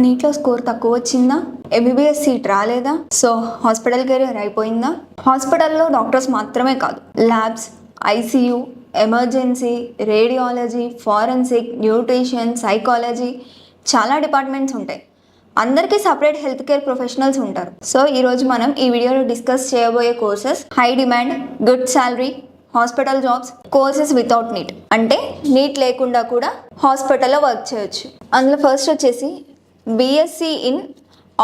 నీట్లో score తక్కువ వచ్చిందా? MBBS seat రాలేదా? సో హాస్పిటల్ కెరీర్ అయిపోయిందా? హాస్పిటల్లో డాక్టర్స్ మాత్రమే కాదు, labs, ICU, emergency, radiology, forensic, nutrition, psychology, చాలా డిపార్ట్మెంట్స్ ఉంటాయి. అందరికీ సపరేట్ హెల్త్ కేర్ ప్రొఫెషనల్స్ ఉంటారు. సో ఈరోజు మనం ఈ వీడియోలో డిస్కస్ చేయబోయే courses high demand, good salary hospital jobs, courses without NEET, అంటే నీట్ లేకుండా కూడా హాస్పిటల్లో వర్క్ చేయొచ్చు. అందులో ఫస్ట్ వచ్చేసి BSc in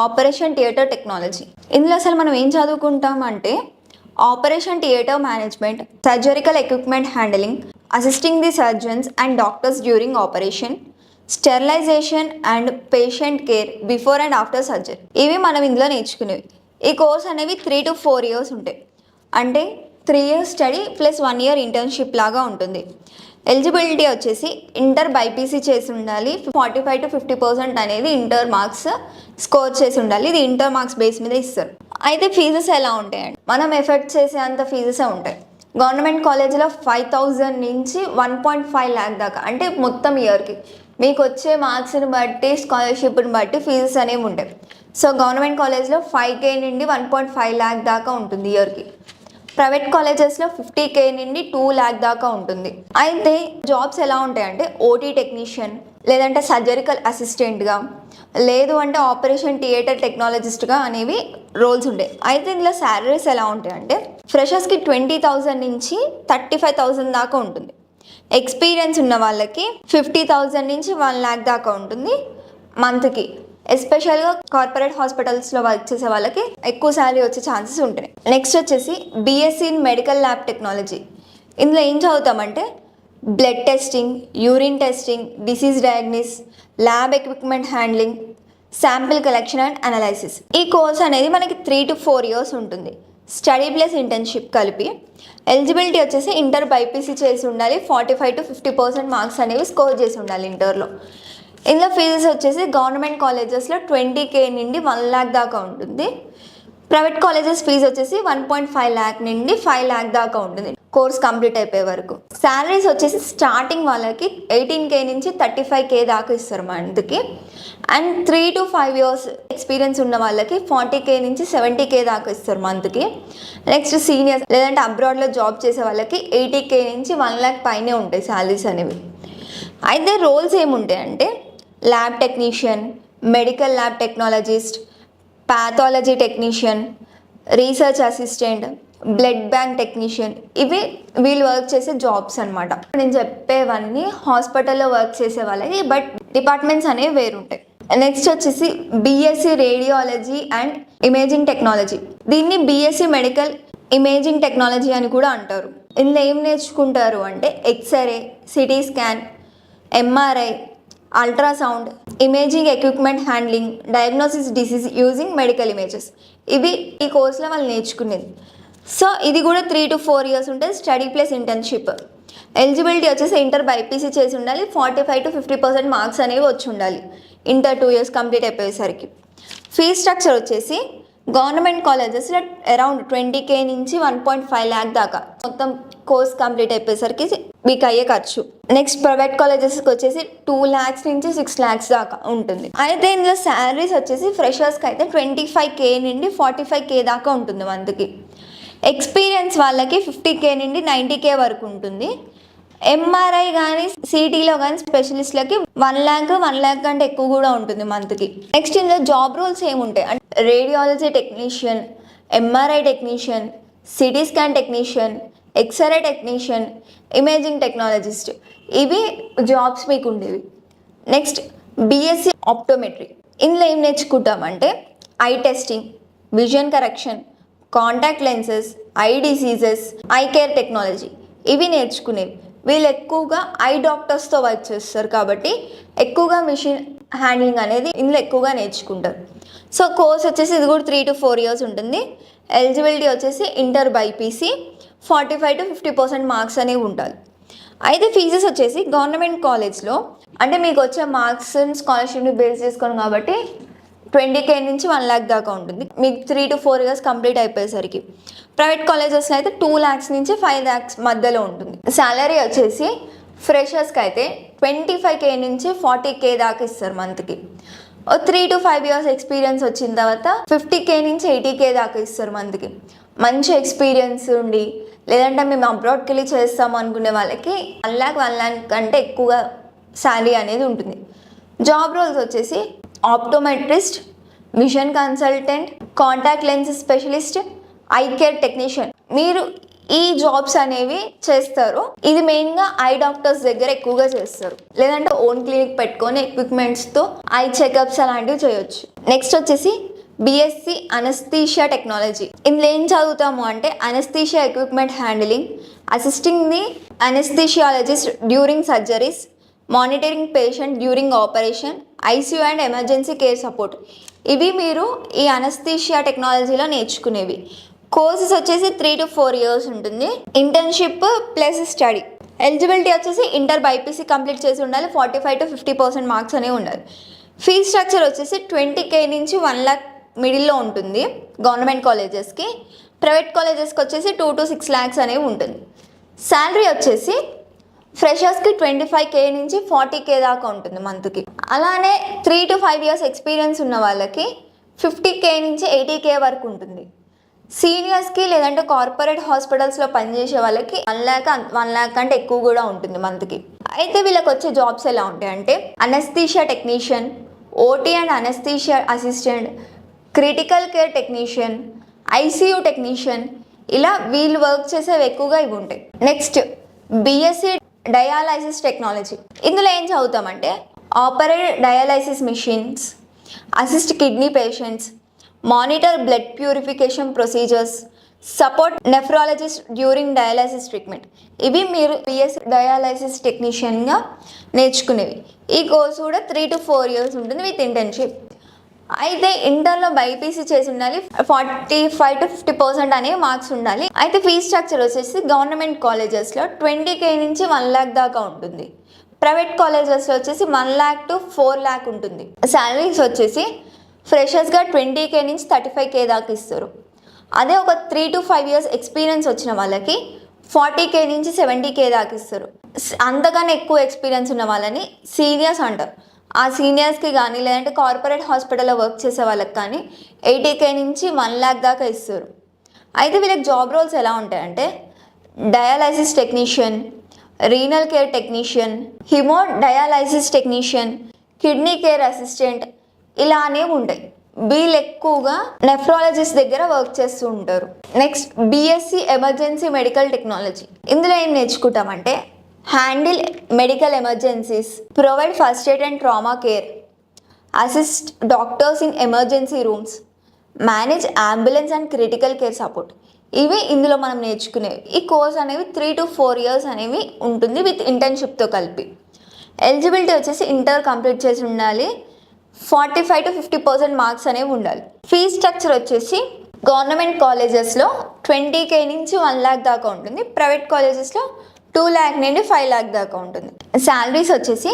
operation theatre technology. ఇందులో అసలు మనం ఏం చదువుకుంటాం అంటే operation theatre management, surgical equipment handling, assisting the surgeons and doctors during operation, sterilisation and patient care before and after surgery. ఇవి మనం ఇందులో నేర్చుకునేవి. ఈ కోర్స్ అనేవి 3 to 4 years ఉంటాయి. అంటే 3 years study plus 1 year internship లాగా ఉంటుంది. ఎలిజిబిలిటీ వచ్చేసి ఇంటర్ బైపీసీ చేసి ఉండాలి. 45 to 50% అనేది ఇంటర్ మార్క్స్ స్కోర్ చేసి ఉండాలి. ఇది ఇంటర్ మార్క్స్ బేస్ మీద ఇస్తారు. అయితే ఫీజెస్ ఎలా ఉంటాయండి? మనం ఎఫెక్ట్ చేసే అంత ఫీజెసే ఉంటాయి. గవర్నమెంట్ కాలేజీలో 5,000 నుంచి 1.5 lakh దాకా, అంటే మొత్తం ఇయర్కి మీకు వచ్చే మార్క్స్ని బట్టి, స్కాలర్షిప్ని బట్టి ఫీజెస్ అనేవి ఉంటాయి. సో గవర్నమెంట్ కాలేజ్లో 5K నుండి 1.5 lakh దాకా ఉంటుంది ఇయర్కి. ప్రైవేట్ కాలేజెస్లో 50K నుండి 2 lakh దాకా ఉంటుంది. అయితే జాబ్స్ ఎలా ఉంటాయంటే ఓటీ టెక్నీషియన్, లేదంటే సర్జరికల్ అసిస్టెంట్గా, లేదు అంటే ఆపరేషన్ థియేటర్ టెక్నాలజిస్ట్గా అనేవి రోల్స్ ఉంటాయి. అయితే ఇందులో శాలరీస్ ఎలా ఉంటాయంటే ఫ్రెషర్స్కి 20,000 నుంచి 35,000 దాకా ఉంటుంది. ఎక్స్పీరియన్స్ ఉన్న వాళ్ళకి 50,000 నుంచి 1 lakh దాకా ఉంటుంది మంత్కి. ఎస్పెషల్గా కార్పొరేట్ హాస్పిటల్స్లో వర్క్ చేసే వాళ్ళకి ఎక్కువ శాలరీ వచ్చే ఛాన్సెస్ ఉంటాయి. నెక్స్ట్ వచ్చేసి BSc in medical lab technology. ఇందులో ఏం చదువుతామంటే blood testing, urine testing, disease diagnosis, lab equipment handling, sample collection and analysis. ఈ కోర్స్ అనేది మనకి 3 to 4 years ఉంటుంది. స్టడీ ప్లస్ ఇంటర్న్షిప్ కలిపి. ఎలిజిబిలిటీ వచ్చేసి ఇంటర్ బైపీసీ చేసి ఉండాలి. 45 to 50% మార్క్స్ అనేవి స్కోర్ చేసి ఉండాలి ఇంటర్లో. ఇందులో ఫీజెస్ వచ్చేసి గవర్నమెంట్ కాలేజెస్లో 20K నుండి 1 lakh దాకా ఉంటుంది. ప్రైవేట్ కాలేజెస్ ఫీజు వచ్చేసి 1.5 lakh నుండి 5 lakh దాకా ఉంటుంది కోర్స్ కంప్లీట్ అయిపోయే వరకు. శాలరీస్ వచ్చేసి స్టార్టింగ్ వాళ్ళకి 18K నుంచి 35K దాకా ఇస్తారు మంత్కి. అండ్ 3 to 5 years ఎక్స్పీరియన్స్ ఉన్న వాళ్ళకి 40K నుంచి 70K దాకా ఇస్తారు మంత్కి. నెక్స్ట్ సీనియర్స్ లేదంటే అబ్రాడ్లో జాబ్ చేసే వాళ్ళకి 80K నుంచి 1 lakh పైనే ఉంటాయి శాలరీస్ అనేవి. అయితే రోల్స్ ఏముంటాయంటే lab technician, medical lab technologist, pathology technician, research assistant, blood bank technician. ఇవి వీళ్ళు వర్క్ చేసే జాబ్స్ అనమాట. నేను చెప్పేవన్నీ హాస్పిటల్లో వర్క్ చేసే వాళ్ళకి, బట్ డిపార్ట్మెంట్స్ అనేవి వేరుంటాయి. నెక్స్ట్ వచ్చేసి BSc radiology and imaging technology. దీన్ని బీఎస్సీ మెడికల్ ఇమేజింగ్ టెక్నాలజీ అని కూడా అంటారు. ఇందులో ఏం నేర్చుకుంటారు అంటే x-ray, CT scan, MRI, ultrasound, imaging equipment handling, diagnosis disease using medical images. ఇవి ఈ కోర్సులో వాళ్ళు నేర్చుకునేది. సో ఇది కూడా 3 to 4 years ఉంటుంది. Study plus internship. ఎలిజిబిలిటీ వచ్చేసి ఇంటర్ బైపీసీ చేసి ఉండాలి. 45 to 50% మార్క్స్ అనేవి వచ్చి ఉండాలి ఇంటర్ 2 years కంప్లీట్ అయిపోయేసరికి. ఫీ స్ట్రక్చర్ వచ్చేసి గవర్నమెంట్ కాలేజెస్లో అరౌండ్ 20K నుంచి 1.5 lakh దాకా మొత్తం కోర్స్ కంప్లీట్ అయిపోయేసరికి మీకు అయ్యే ఖర్చు. నెక్స్ట్ ప్రైవేట్ కాలేజెస్కి వచ్చేసి 2 lakhs నుంచి 6 lakhs దాకా ఉంటుంది. అయితే ఇందులో శాలరీస్ వచ్చేసి ఫ్రెషర్స్కి అయితే 25K నుండి 45K దాకా ఉంటుంది మంత్కి. ఎక్స్పీరియన్స్ వాళ్ళకి 50K నుండి 90K వరకు ఉంటుంది. ఎంఆర్ఐ కానీ సిటీలో కానీ స్పెషలిస్ట్లకి 1 lakh కంటే ఎక్కువ కూడా ఉంటుంది మంత్కి. నెక్స్ట్ ఇందులో జాబ్ రోల్స్ ఏముంటాయి అంటే radiology technician, MRI technician, CT scan technician, X-ray technician, imaging technologist. ఇవి జాబ్స్ మీకు ఉండేవి. Next BSc optometry. ఇందులో ఏం నేర్చుకుంటామంటే eye testing, vision correction, contact lenses, eye diseases, eye care technology. ఇవి నేర్చుకునేవి. వీళ్ళు ఎక్కువగా ఐ డాక్టర్స్తో వర్క్ చేస్తారు కాబట్టి ఎక్కువగా మిషన్ హ్యాండ్లింగ్ అనేది ఇందులో ఎక్కువగా నేర్చుకుంటారు. సో కోర్స్ వచ్చేసి ఇది కూడా 3 to 4 years ఉంటుంది. ఎలిజిబిలిటీ వచ్చేసి ఇంటర్ బైపీసీ, 45 to 50% మార్క్స్ అనేవి ఉండాలి. అయితే ఫీజెస్ వచ్చేసి గవర్నమెంట్ కాలేజ్లో అంటే మీకు వచ్చే మార్క్స్ స్కాలర్షిప్ని బేస్ చేసుకోండి కాబట్టి 20K నుంచి 1 lakh దాకా ఉంటుంది మీకు 3 to 4 years కంప్లీట్ అయిపోయేసరికి. ప్రైవేట్ కాలేజెస్లో అయితే 2 lakhs నుంచి 5 lakhs మధ్యలో ఉంటుంది. శాలరీ వచ్చేసి ఫ్రెషర్స్కి అయితే 25K నుంచి 40K దాకా ఇస్తారు మంత్కి. ఓ 3 to 5 years ఎక్స్పీరియన్స్ వచ్చిన తర్వాత 50K నుంచి 80K దాకా ఇస్తారు మంత్కి. మంచి ఎక్స్పీరియన్స్ ఉండి లేదంటే మేము అబ్రాడ్కి వెళ్ళి చేస్తాము అనుకునే వాళ్ళకి 1 lakh కంటే ఎక్కువగా శాలరీ అనేది ఉంటుంది. జాబ్ రోల్స్ వచ్చేసి optometrist, vision consultant, contact lens specialist, I care technician. మీరు ఈ జాబ్స్ అనేవి చేస్తారు. ఇది మెయిన్గా ఐ డాక్టర్స్ దగ్గర ఎక్కువగా చేస్తారు. లేదంటే ఓన్ క్లినిక్ పెట్టుకొని ఎక్విప్మెంట్స్తో ఐ చెకప్స్ అలాంటివి చేయొచ్చు. నెక్స్ట్ వచ్చేసి BSc అనస్థీషియా టెక్నాలజీ. ఇందులో ఏం చదువుతాము అంటే anaesthesia equipment handling, assisting the anaesthesiologist during surgeries, monitoring patient during operation, ICU and emergency care support. ఇవి మీరు ఈ అనస్థీషియా టెక్నాలజీలో నేర్చుకునేవి. కోర్సెస్ వచ్చేసి 3 to 4 years ఉంటుంది. Internship plus study. ఎలిజిబిలిటీ వచ్చేసి ఇంటర్ బైపీసీ కంప్లీట్ చేసి ఉండాలి. 45 to 50% మార్క్స్ అనేవి ఉండాలి. ఫీ స్ట్రక్చర్ వచ్చేసి 20K నుంచి 1 lakh మిడిల్లో ఉంటుంది గవర్నమెంట్ కాలేజెస్కి. ప్రైవేట్ కాలేజెస్కి వచ్చేసి 2 to 6 lakhs అనేవి ఉంటుంది. శాలరీ వచ్చేసి ఫ్రెషర్స్కి 25K నుంచి 40K దాకా ఉంటుంది మంత్కి. అలానే 3 to 5 years ఎక్స్పీరియన్స్ ఉన్న వాళ్ళకి 50K నుంచి 80K వరకు ఉంటుంది. సీనియర్స్కి లేదంటే కార్పొరేట్ హాస్పిటల్స్లో పనిచేసే వాళ్ళకి 1 lakh కంటే ఎక్కువ కూడా ఉంటుంది మంత్కి. అయితే వీళ్ళకి వచ్చే జాబ్స్ ఎలా ఉంటాయంటే anaesthesia technician, OT and anaesthesia assistant, critical care technician, ICU technician, ఇలా వీళ్ళు వర్క్ చేసేవి ఎక్కువగా ఇవి ఉంటాయి. Next BSc dialysis technology. ఇందులో ఏం చదువుతామంటే operate dialysis machines, assist kidney patients, monitor blood purification procedures, support nephrologist during dialysis treatment. ఇవి మీరు BSc డయాలైసిస్ టెక్నీషియన్గా నేర్చుకునేవి. ఈ కోర్సు కూడా 3 to 4 years ఉంటుంది విత్ ఇంటర్న్షిప్. అయితే ఇంటర్లో బైపీసీ చేసి ఉండాలి. 45 to 50% అనేవి మార్క్స్ ఉండాలి. అయితే ఫీ స్ట్రక్చర్ వచ్చేసి గవర్నమెంట్ కాలేజెస్లో 20K నుంచి 1 lakh దాకా ఉంటుంది. ప్రైవేట్ కాలేజెస్లో వచ్చేసి 1 lakh to 4 lakh ఉంటుంది. శాలరీస్ వచ్చేసి ఫ్రెషర్స్గా 20K నుంచి 35K దాకా ఇస్తారు. అదే ఒక 3 to 5 years ఎక్స్పీరియన్స్ వచ్చిన వాళ్ళకి 40K నుంచి 70K దాకా ఇస్తారు. అంతగానే ఎక్కువ ఎక్స్పీరియన్స్ ఉన్న వాళ్ళని సీనియర్స్ అంటారు. ఆ సీనియర్స్కి కానీ లేదంటే కార్పొరేట్ హాస్పిటల్లో వర్క్ చేసే వాళ్ళకి కానీ 80K నుంచి 1 lakh దాకా ఇస్తారు. అయితే వీళ్ళకి జాబ్ రోల్స్ ఎలా ఉంటాయంటే dialysis technician, renal care technician, haemodialysis technician, kidney care assistant, ఇలానే ఉంటాయి. వీళ్ళు ఎక్కువగా నెఫ్రాలజిస్ట్ దగ్గర వర్క్ చేస్తూ ఉంటారు. Next BSc emergency medical technology. ఇందులో ఏం నేర్చుకుంటామంటే handle medical emergencies, provide first aid and trauma care, assist doctors in emergency rooms, manage ambulance and critical care support. ఇవి ఇందులో మనం నేర్చుకునేవి. ఈ కోర్స్ అనేవి 3 to 4 years అనేవి ఉంటుంది విత్ ఇంటర్న్షిప్తో కలిపి. ఎలిజిబిలిటీ వచ్చేసి ఇంటర్ కంప్లీట్ చేసి ఉండాలి. 45 to 50% మార్క్స్ అనేవి ఉండాలి. ఫీ స్ట్రక్చర్ వచ్చేసి గవర్నమెంట్ కాలేజెస్లో 20K నుంచి 1 lakh దాకా ఉంటుంది. ప్రైవేట్ కాలేజెస్లో 2 lakh నుండి 5 lakh దాకా ఉంటుంది. శాలరీస్ వచ్చేసి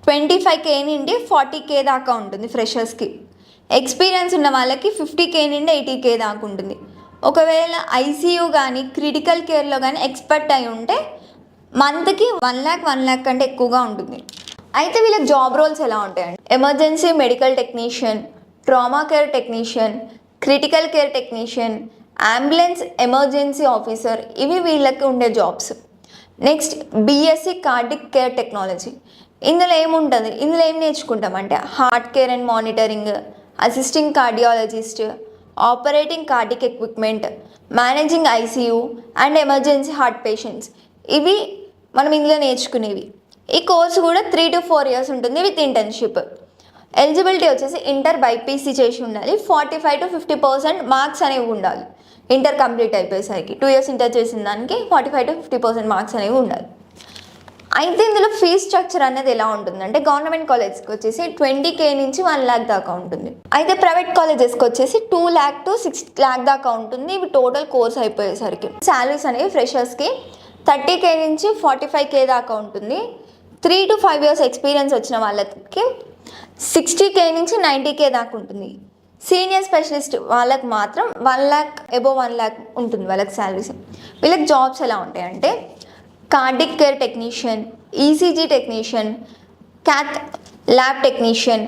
25K నుండి 40K దాకా ఉంటుంది ఫ్రెషర్స్కి. ఎక్స్పీరియన్స్ ఉన్న వాళ్ళకి 50K నుండి 80K దాకా ఉంటుంది. ఒకవేళ ICU కానీ క్రిటికల్ కేర్లో కానీ ఎక్స్పర్ట్ అయి ఉంటే మంత్కి 1 lakh కంటే ఎక్కువగా ఉంటుంది. అయితే వీళ్ళకి జాబ్ రోల్స్ ఎలా ఉంటాయండి emergency medical technician, trauma care technician, critical care technician, ambulance emergency officer. ఇవి వీళ్ళకి ఉండే jobs. Next BSc cardiac care technology. ఇందులో ఏముంటుంది, ఇందులో ఏం నేర్చుకుంటామంటే heart care and monitoring, assisting cardiologist, operating cardiac equipment, managing ICU and emergency heart patients. ఇవి మనం ఇందులో నేర్చుకునేవి. ఈ కోర్సు కూడా 3 to 4 years ఉంటుంది విత్ ఇంటర్న్షిప్. ఎలిజిబిలిటీ వచ్చేసి ఇంటర్ బైపీసీ చేసి ఉండాలి. 45 to 50% మార్క్స్ అనేవి ఉండాలి. ఇంటర్ కంప్లీట్ అయిపోయేసరికి 2 years ఇంటర్ చేసిన దానికి 45 to 50% మార్క్స్ అనేవి ఉండాలి. అయితే ఇందులో ఫీ స్ట్రక్చర్ అనేది ఎలా ఉంటుందంటే గవర్నమెంట్ కాలేజ్కి వచ్చేసి 20K నుంచి 1 lakh దాకా ఉంటుంది. అయితే ప్రైవేట్ కాలేజెస్కి వచ్చేసి 2 lakh to 6 lakh దాకా ఉంటుంది. ఇవి టోటల్ కోర్స్ అయిపోయేసరికి. శాలరీస్ అనేవి ఫ్రెషర్స్కి 30K నుంచి 45K దాకా ఉంటుంది. 3 to 5 years ఎక్స్పీరియన్స్ వచ్చిన వాళ్ళకి 60K నుంచి 90K దాకా ఉంటుంది. సీనియర్ స్పెషలిస్ట్ వాళ్ళకి మాత్రం 1 lakh అబోవ్ 1 lakh ఉంటుంది వాళ్ళకి శాలరీస్. వీళ్ళకి జాబ్స్ ఎలా ఉంటాయంటే cardiac care technician, ECG technician, cath lab technician,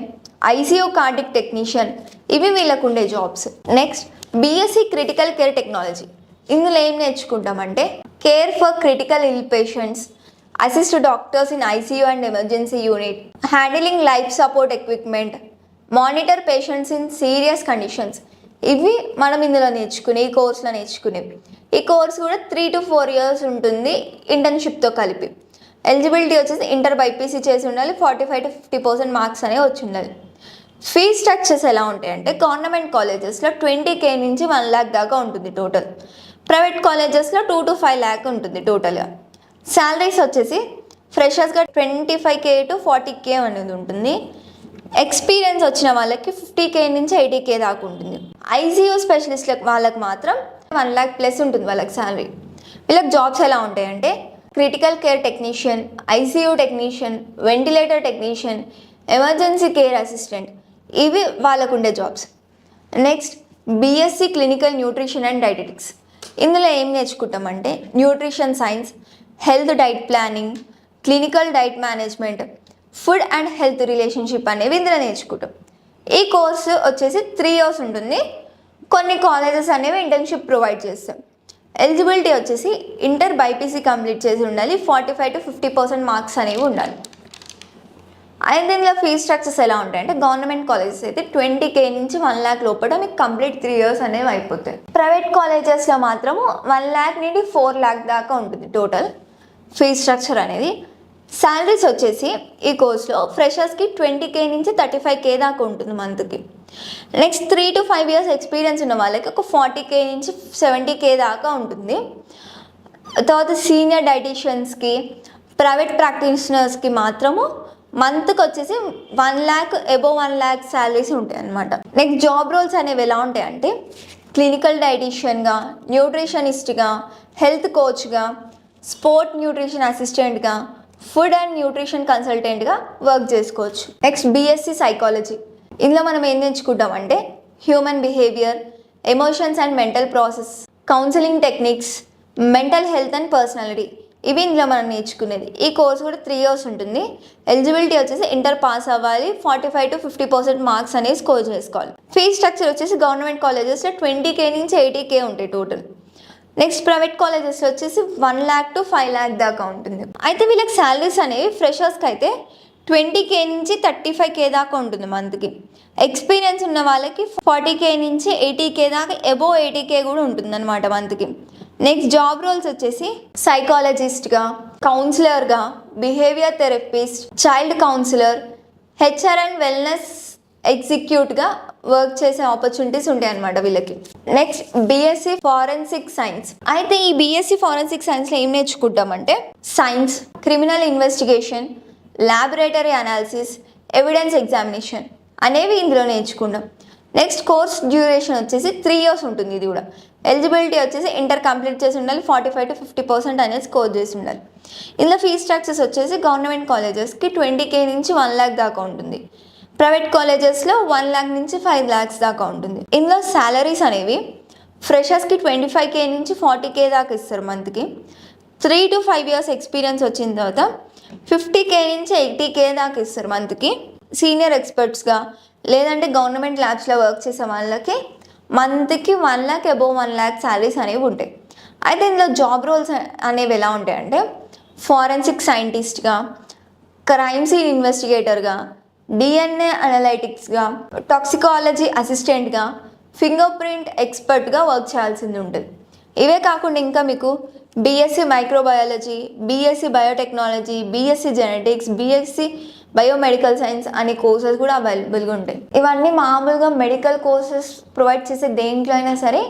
ICU cardiac technician, ఇవి వీళ్ళకు ఉండే jobs. Next BSc critical care technology. ఇందులో ఏం నేర్చుకుంటామంటే care for critical ill patients, assist doctors in ICU and emergency unit, handling life support equipment, monitor patients in serious conditions. ఇవి మనం ఇందులో నేర్చుకునే ఈ కోర్సులో నేర్చుకునేవి. ఈ కోర్స్ కూడా 3 to 4 years ఉంటుంది ఇంటర్న్షిప్తో కలిపి. ఎలిజిబిలిటీ వచ్చేసి ఇంటర్ బైపీసీ చేసి ఉండాలి, 45 to 50% మార్క్స్ అనేవి వచ్చి ఉండాలి. ఫీ స్ట్రక్చర్స్ ఎలా ఉంటాయంటే గవర్నమెంట్ కాలేజెస్లో 20K నుంచి 1 lakh దాకా ఉంటుంది టోటల్. ప్రైవేట్ కాలేజెస్లో 2 to 5 lakh ఉంటుంది టోటల్గా. శాలరీస్ వచ్చేసి ఫ్రెషర్స్గా 25K to 40K అనేది ఉంటుంది. ఎక్స్పీరియన్స్ వచ్చిన వాళ్ళకి 50K నుంచి 80K దాకా ఉంటుంది. ఐసీయూ స్పెషలిస్ట్ వాళ్ళకి మాత్రం 1 lakh ప్లస్ ఉంటుంది వాళ్ళకి శాలరీ. వీళ్ళకి జాబ్స్ ఎలా ఉంటాయంటే critical care technician, ICU technician, ventilator technician, emergency care assistant, ఇవి వాళ్ళకు ఉండే jobs. Next BSc clinical nutrition and dietetics. ఇందులో ఏం నేర్చుకుంటామంటే nutrition science, health diet planning, clinical diet management, food and health relationship అనేవి ఇందులో నేర్చుకుంటాం. ఈ కోర్సు వచ్చేసి 3 years ఉంటుంది. కొన్ని కాలేజెస్ అనేవి ఇంటర్న్షిప్ ప్రొవైడ్ చేస్తాం. ఎలిజిబిలిటీ వచ్చేసి ఇంటర్ బైపీసీ కంప్లీట్ చేసి ఉండాలి, 45 to 50% మార్క్స్ అనేవి ఉండాలి. అయితే దీనిలో ఫీ స్ట్రక్చర్స్ ఎలా ఉంటాయంటే గవర్నమెంట్ కాలేజెస్ అయితే 20K నుంచి 1 lakh లోపల మీకు కంప్లీట్ 3 years అనేవి అయిపోతాయి. ప్రైవేట్ కాలేజెస్లో మాత్రము 1 lakh నుండి 4 lakh దాకా ఉంటుంది టోటల్ ఫీ స్ట్రక్చర్ అనేది. శాలరీస్ వచ్చేసి ఈ కోర్స్లో ఫ్రెషర్స్కి 20K నుంచి 35K దాకా ఉంటుంది మంత్కి. నెక్స్ట్ 3 to 5 years ఎక్స్పీరియన్స్ ఉన్న వాళ్ళకి ఒక 40K నుంచి 70K దాకా ఉంటుంది. తర్వాత సీనియర్ డైటీషియన్స్కి, ప్రైవేట్ ప్రాక్టీషనర్స్కి మాత్రము మంత్కి వచ్చేసి 1 lakh అబోవ్ 1 lakh శాలరీస్ ఉంటాయి అన్నమాట. నెక్స్ట్ జాబ్ రోల్స్ అనేవి ఎలా ఉంటాయంటే క్లినికల్ డైటీషియన్గా, న్యూట్రిషనిస్ట్గా, హెల్త్ కోచ్గా, స్పోర్ట్ న్యూట్రిషన్ అసిస్టెంట్గా, ఫుడ్ అండ్ న్యూట్రిషన్ కన్సల్టెంట్గా వర్క్ చేసుకోవచ్చు. Next BSc psychology. ఇందులో మనం ఏం నేర్చుకుంటామంటే human behaviour, emotions and mental process, counselling techniques, mental health and personality, ఇవి ఇందులో మనం నేర్చుకునేది. ఈ కోర్స్ కూడా 3 years ఉంటుంది. ఎలిజిబిలిటీ వచ్చేసి ఇంటర్ పాస్ అవ్వాలి, 45 to 50% మార్క్స్ అనేవి స్కోర్ చేసుకోవాలి. ఫీ స్ట్రక్చర్ వచ్చేసి గవర్నమెంట్ కాలేజెస్లో 20K నుంచి 80K ఉంటాయి టోటల్. నెక్స్ట్ ప్రైవేట్ కాలేజెస్లో వచ్చేసి 1 lakh to 5 lakh దాకా ఉంటుంది. అయితే వీళ్ళకి శాలరీస్ అనేవి ఫ్రెషర్స్కి అయితే 20K నుంచి 35K దాకా ఉంటుంది మంత్కి. ఎక్స్పీరియన్స్ ఉన్న వాళ్ళకి 40K నుంచి 80K దాకా, అబోవ్ 80K కూడా ఉంటుంది అనమాట మంత్కి. నెక్స్ట్ జాబ్ రోల్స్ వచ్చేసి సైకాలజిస్ట్గా, కౌన్సిలర్గా, behaviour therapist, child counsellor, HR and wellness ఎగ్జిక్యూటివ్గా వర్క్ చేసే ఆపర్చునిటీస్ ఉంటాయి అనమాట వీళ్ళకి. Next BSc forensic science. అయితే ఈ బీఎస్సీ ఫారెన్సిక్ సైన్స్లో ఏం నేర్చుకుంటామంటే science, criminal investigation, laboratory analysis, evidence examination అనేవి ఇందులో నేర్చుకుంటాం. నెక్స్ట్ కోర్స్ డ్యూరేషన్ వచ్చేసి 3 years ఉంటుంది. ఇది కూడా ఎలిజిబిలిటీ వచ్చేసి ఇంటర్ కంప్లీట్ చేసి ఉండాలి, 45 to 50% అనేది స్కోర్ చేసి ఉండాలి. ఇందులో ఫీ స్ట్రక్చర్స్ వచ్చేసి గవర్నమెంట్ కాలేజెస్కి 20K నుంచి 1 lakh దాకా ఉంటుంది. ప్రైవేట్ కాలేజెస్లో 1 lakh నుంచి 5 lakhs దాకా ఉంటుంది. ఇందులో శాలరీస్ అనేవి ఫ్రెషర్స్కి 25K నుంచి 40K దాకా ఇస్తారు మంత్కి. 3 to 5 years ఎక్స్పీరియన్స్ వచ్చిన తర్వాత 50K నుంచి 80K దాకా ఇస్తారు మంత్కి. సీనియర్ ఎక్స్పర్ట్స్గా లేదంటే గవర్నమెంట్ ల్యాబ్స్లో వర్క్ చేసే వాళ్ళకి మంత్కి 1 lakh అబోవ్ 1 lakh శాలరీస్ అనేవి ఉంటాయి. అయితే ఇందులో జాబ్ రోల్స్ అనేవి ఎలా ఉంటాయంటే ఫారెన్సిక్ సైంటిస్ట్గా, క్రైమ్ సీన్ ఇన్వెస్టిగేటర్గా, DNA అనలైటిక్స్గా, టాక్సికాలజీ అసిస్టెంట్గా, ఫింగర్ ప్రింట్ ఎక్స్పర్ట్గా వర్క్ చేయాల్సింది ఉంటుంది. ఇవే కాకుండా ఇంకా మీకు BSc microbiology, BSc biotechnology, BSc genetics, BSc biomedical science అనే కోర్సెస్ కూడా అవైలబుల్గా ఉంటాయి. ఇవన్నీ మామూలుగా మెడికల్ కోర్సెస్ ప్రొవైడ్ చేసే దేంట్లో అయినా సరే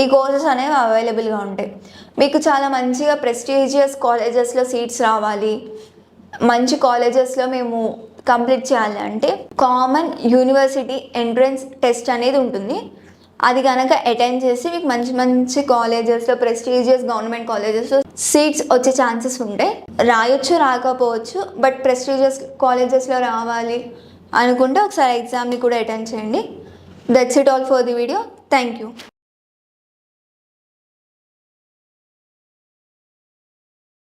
ఈ కోర్సెస్ అనేవి అవైలబుల్గా ఉంటాయి. మీకు చాలా మంచిగా ప్రెస్టీజియస్ కాలేజెస్లో సీట్స్ రావాలి, మంచి కాలేజెస్లో మేము కంప్లీట్ చేయాలి అంటే కామన్ యూనివర్సిటీ ఎంట్రన్స్ టెస్ట్ అనేది ఉంటుంది. అది కనుక అటెండ్ చేసి మీకు మంచి మంచి కాలేజెస్లో, ప్రెస్టీజియస్ గవర్నమెంట్ కాలేజెస్లో సీట్స్ వచ్చే ఛాన్సెస్ ఉంటాయి. రాయొచ్చు, రాకపోవచ్చు, బట్ ప్రెస్టీజియస్ కాలేజెస్లో రావాలి అనుకుంటే ఒకసారి ఎగ్జామ్ని కూడా అటెండ్ చేయండి. That's it all for the video. Thank you.